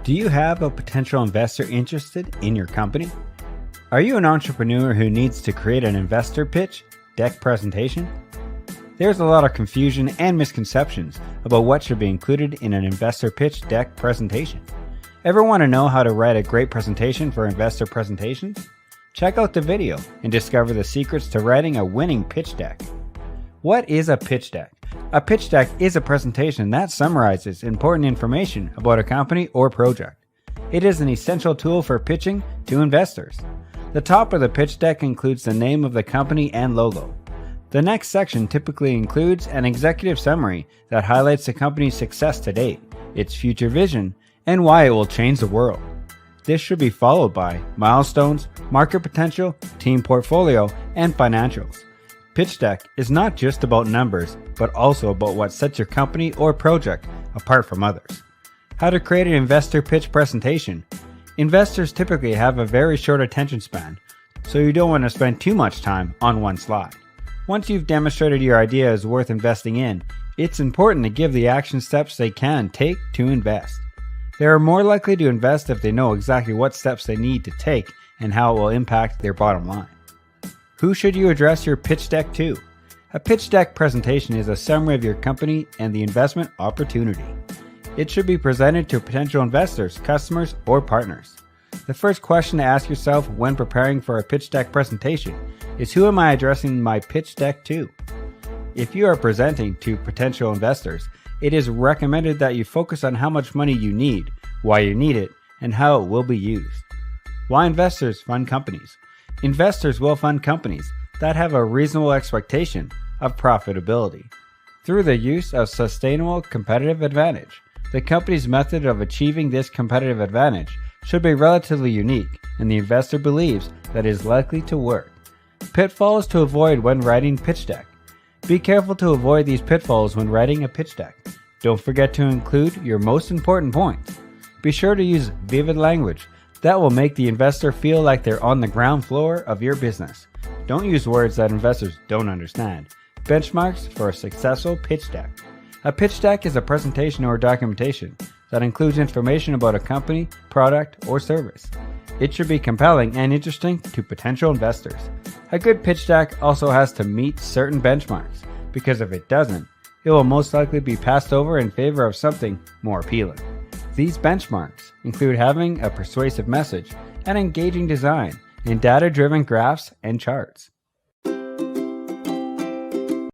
Do you have a potential investor interested in your company? Are you an entrepreneur who needs to create an investor pitch deck presentation? There's a lot of confusion and misconceptions about what should be included in an investor pitch deck presentation. Ever want to know how to write a great presentation for investor presentations? Check out the video and discover the secrets to writing a winning pitch deck. What is a pitch deck? A pitch deck is a presentation that summarizes important information about a company or project. It is an essential tool for pitching to investors. The top of the pitch deck includes the name of the company and logo. The next section typically includes an executive summary that highlights the company's success to date, its future vision, and why it will change the world. This should be followed by milestones, market potential, team portfolio, and financials. Pitch deck is not just about numbers, but also about what sets your company or project apart from others. How to create an investor pitch presentation. Investors typically have a very short attention span, so you don't want to spend too much time on one slide. Once you've demonstrated your idea is worth investing in, it's important to give the action steps they can take to invest. They are more likely to invest if they know exactly what steps they need to take and how it will impact their bottom line. Who should you address your pitch deck to? A pitch deck presentation is a summary of your company and the investment opportunity. It should be presented to potential investors, customers, or partners. The first question to ask yourself when preparing for a pitch deck presentation is, who am I addressing my pitch deck to? If you are presenting to potential investors, it is recommended that you focus on how much money you need, why you need it, and how it will be used. Why investors fund companies? Investors will fund companies that have a reasonable expectation of profitability through the use of sustainable competitive advantage. The company's method of achieving this competitive advantage should be relatively unique, and the investor believes that it is likely to work. Pitfalls to avoid when writing pitch deck. Be careful to avoid these pitfalls when writing a pitch deck. Don't forget to include your most important points. Be sure to use vivid language that will make the investor feel like they're on the ground floor of your business. Don't use words that investors don't understand. Benchmarks for a successful pitch deck. A pitch deck is a presentation or documentation that includes information about a company, product, or service. It should be compelling and interesting to potential investors. A good pitch deck also has to meet certain benchmarks, because if it doesn't, it will most likely be passed over in favor of something more appealing. These benchmarks include having a persuasive message, an engaging design, and data-driven graphs and charts.